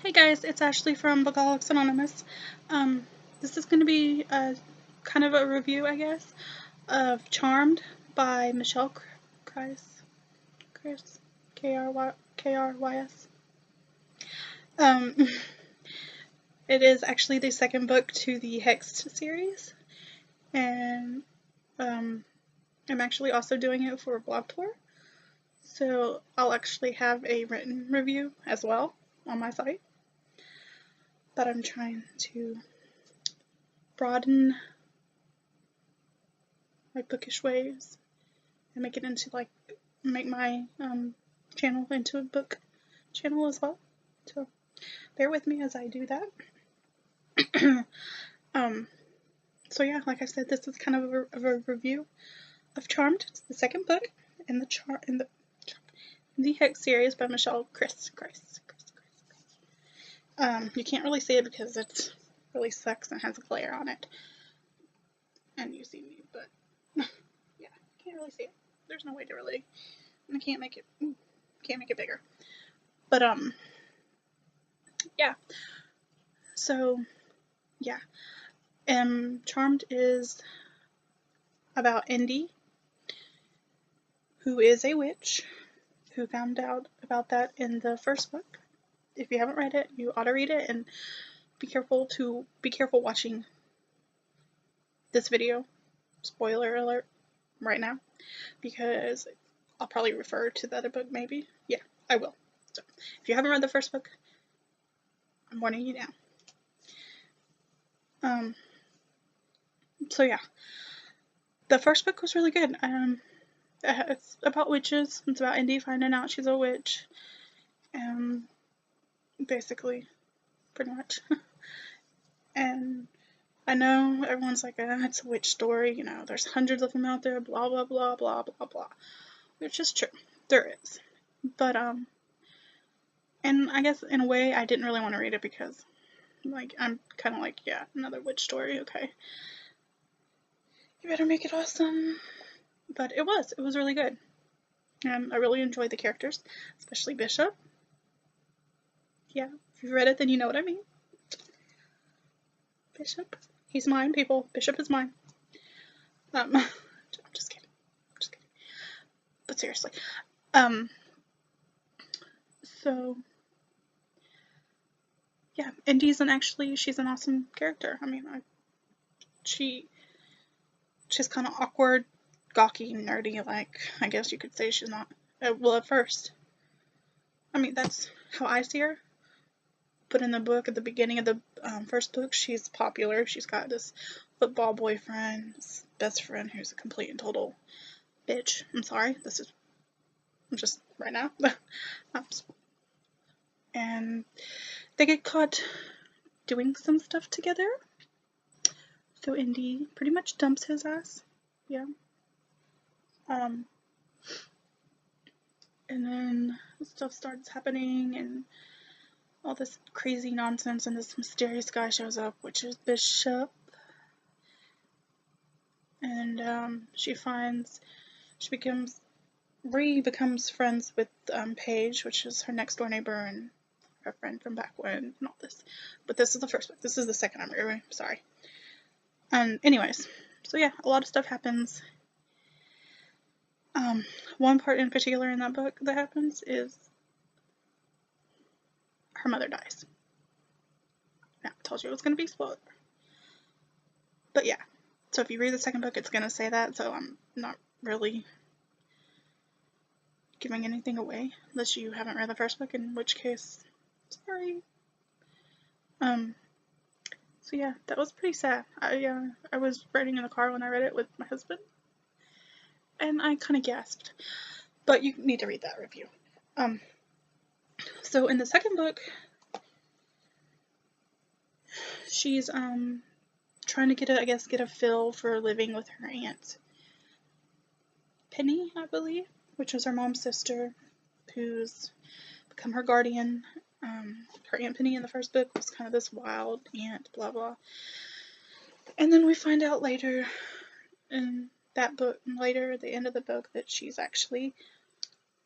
Hey guys, it's Ashley from Bookaholics Anonymous. This is going to be kind of a review, I guess, of Charmed by Michelle Krys. Krys. Um, it is actually the second book to the Hexed series, and I'm actually also doing it for a blog tour, so I'll actually have a written review as well on my site. But I'm trying to broaden my bookish ways and make my channel into a book channel as well. So bear with me as I do that. So yeah, like I said, this is kind of a review of Charmed. It's the second book in the Hex series by Michelle Krys. You can't really see it because it really sucks and has a glare on it, and you see me, but yeah, can't really see it. There's no way to really. I can't make it bigger. But yeah. So yeah. Charmed is about Indy, who is a witch, who found out about that in the first book. If you haven't read it, you ought to read it, and be careful watching this video. Spoiler alert right now, because I'll probably refer to the other book maybe. Yeah, I will. So if you haven't read the first book, I'm warning you now. So yeah, the first book was really good. It's about witches. It's about Indy finding out she's a witch. Basically, pretty much. And I know everyone's like, it's a witch story, you know, there's hundreds of them out there, blah, blah, blah, blah, blah, blah. Which is true. There is. But, and I guess in a way I didn't really want to read it because, like, I'm kind of like, yeah, another witch story, okay. You better make it awesome. But it was really good. And I really enjoyed the characters, especially Bishop. Yeah, if you've read it, then you know what I mean. Bishop. He's mine, people. Bishop is mine. I'm just kidding. But seriously. So yeah, Indy's she's an awesome character. I mean, she's kind of awkward, gawky, nerdy, like, I guess you could say she's not, well, at first. I mean, that's how I see her. But in the book, at the beginning of the first book, she's popular. She's got this football boyfriend, this best friend who's a complete and total bitch. I'm sorry, this is just right now. And they get caught doing some stuff together. So Indy pretty much dumps his ass. Yeah. And then stuff starts happening and all this crazy nonsense, and this mysterious guy shows up, which is Bishop. And she becomes friends with Paige, which is her next door neighbor and her friend from back when and all this. But this is the first book. This is the second I'm reviewing. Sorry. And anyways, so yeah, a lot of stuff happens. One part in particular in that book that happens is her mother dies. Now, I told you it was going to be a spoiler. But yeah, so if you read the second book, it's going to say that, so I'm not really giving anything away, unless you haven't read the first book, in which case, sorry. So yeah, that was pretty sad. I was riding in the car when I read it with my husband, and I kind of gasped. But you need to read that review. So in the second book, she's trying to get a feel for living with her aunt Penny, I believe, which was her mom's sister, who's become her guardian. Her Aunt Penny in the first book was kind of this wild aunt, blah blah. And then we find out later in that book, later at the end of the book, that she's actually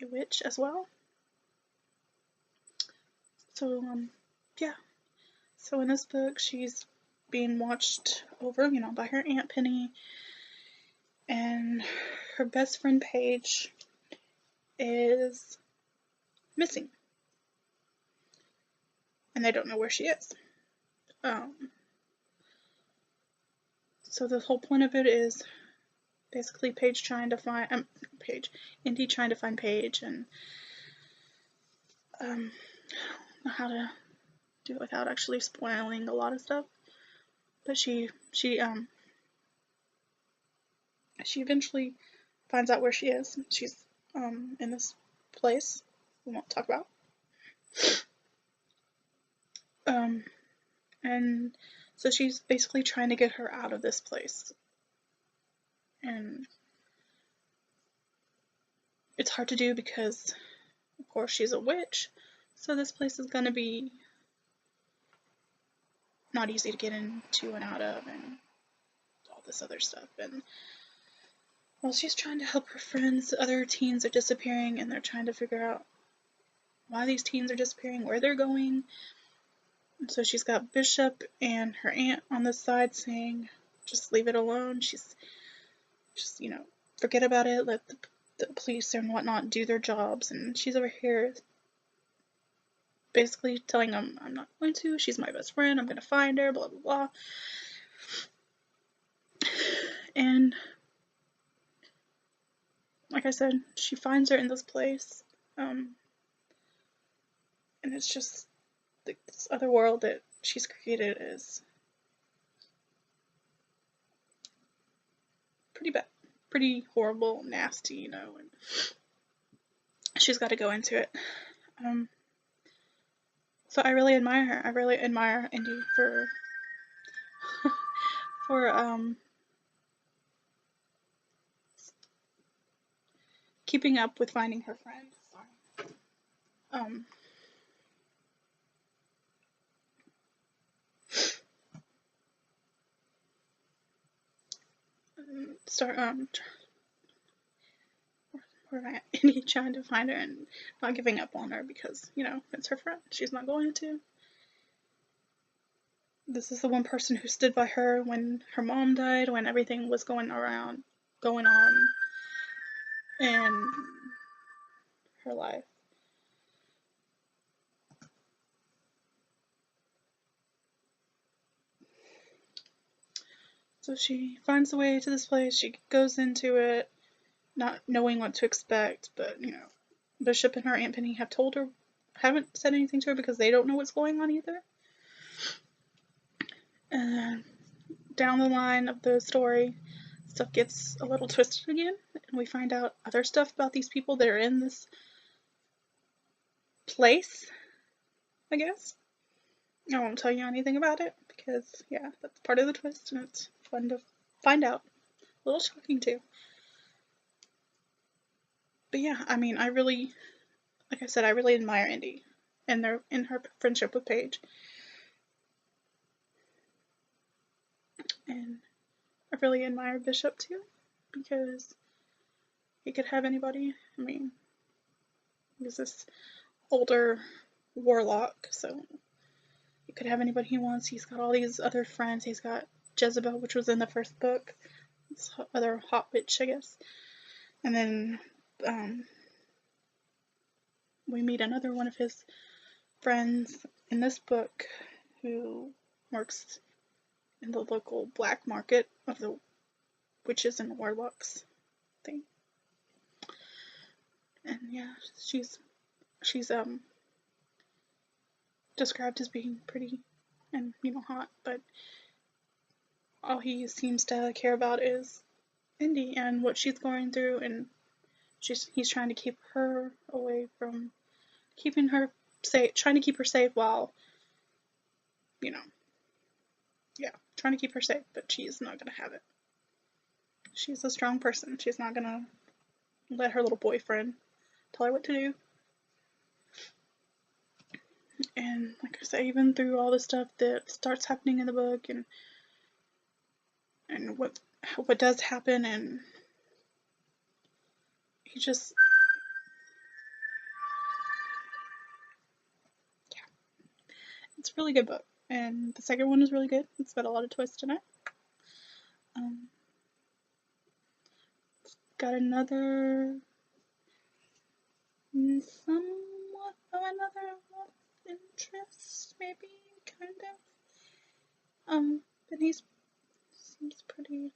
a witch as well. So yeah. So in this book, she's being watched over, by her Aunt Penny, and her best friend Paige is missing, and they don't know where she is. So the whole point of it is basically Paige trying to find Indy trying to find Paige, and I don't know how to do it without actually spoiling a lot of stuff. But she eventually finds out where she is. She's in this place we won't talk about. And so she's basically trying to get her out of this place. And it's hard to do because, of course, she's a witch. So this place is going to be not easy to get into and out of, and all this other stuff. And while she's trying to help her friends, other teens are disappearing, and they're trying to figure out why these teens are disappearing, where they're going. And so she's got Bishop and her aunt on this side saying, just leave it alone. She's just, forget about it. Let the police and whatnot do their jobs. And she's over here basically telling them, I'm not going to. She's my best friend. I'm going to find her, blah, blah, blah. And like I said, she finds her in this place. And it's just this other world that she's created is pretty bad, pretty horrible, nasty, and she's got to go into it. So I really admire her. I really admire Indy for keeping up with finding her friend. Indy trying to find her and not giving up on her because, it's her friend. She's not going to. This is the one person who stood by her when her mom died, when everything was going on in her life. So she finds the way to this place. She goes into it, not knowing what to expect, but, Bishop and her Aunt Penny haven't said anything to her because they don't know what's going on either. And down the line of the story, stuff gets a little twisted again, and we find out other stuff about these people that are in this place, I guess. I won't tell you anything about it because, yeah, that's part of the twist, and it's fun to find out. A little shocking, too. But yeah, I mean, like I said, I really admire Indy and her friendship with Paige. And I really admire Bishop, too, because he could have anybody. I mean, he's this older warlock, so he could have anybody he wants. He's got all these other friends. He's got Jezebel, which was in the first book. This other hot bitch, I guess. And then we meet another one of his friends in this book who works in the local black market of the witches and warlocks thing. And yeah, she's described as being pretty and hot, but all he seems to care about is Indy and what she's going through, and he's trying to keep her away from keeping her safe, trying to keep her safe while, trying to keep her safe, but she's not going to have it. She's a strong person. She's not going to let her little boyfriend tell her what to do. And like I say, even through all the stuff that starts happening in the book and what does happen, and he just, it's a really good book. And the second one is really good. It's got a lot of twists in it. Got another somewhat of another interest, maybe, kind of. But he seems pretty.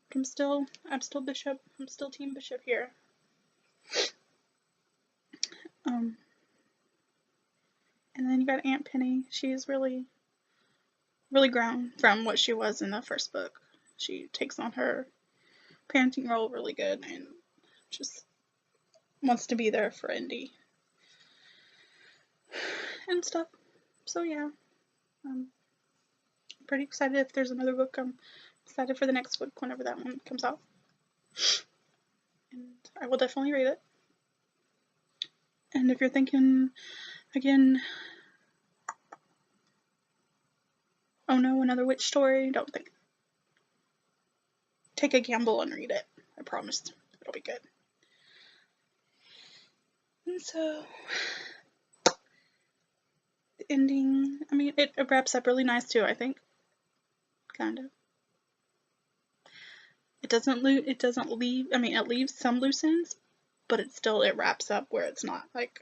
But I'm still Bishop. I'm still Team Bishop here. And then you got Aunt Penny. She's really grown from what she was in the first book. She takes on her parenting role really good and just wants to be there for Indy and stuff. So yeah, I'm pretty excited if there's another book. I'm excited for the next book whenever that one comes out. And I will definitely read it. And if you're thinking, again, oh no, another witch story, don't think. Take a gamble and read it. I promise it'll be good. And so, the ending, I mean, it wraps up really nice too, I think. Kind of. It doesn't leave, I mean, it leaves some loose ends, but it wraps up where it's not like,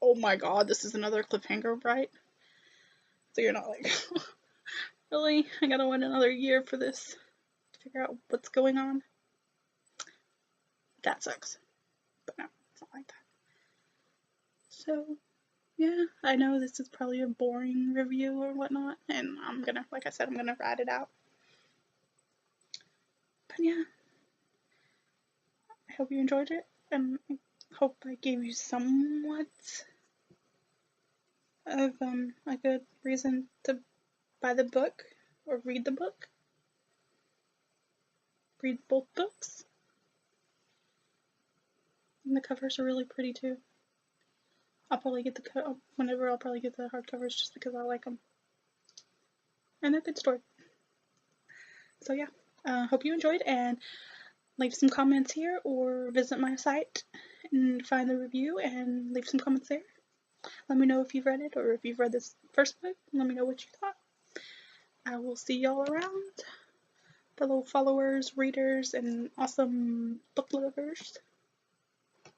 oh my god, this is another cliffhanger, right? So you're not like, really? I gotta wait another year for this to figure out what's going on? That sucks. But no, it's not like that. So, yeah, I know this is probably a boring review or whatnot, and like I said, I'm gonna ride it out. But yeah, I hope you enjoyed it, and I hope I gave you somewhat of a good reason to buy the book or read the book. Read both books. And the covers are really pretty too. I'll probably get the hardcovers just because I like them. And they're good story. So yeah, hope you enjoyed, and leave some comments here or visit my site and find the review and leave some comments there. Let me know if you've read it or if you've read this first book. Let me know what you thought. I will see y'all around, fellow followers, readers, and awesome book lovers.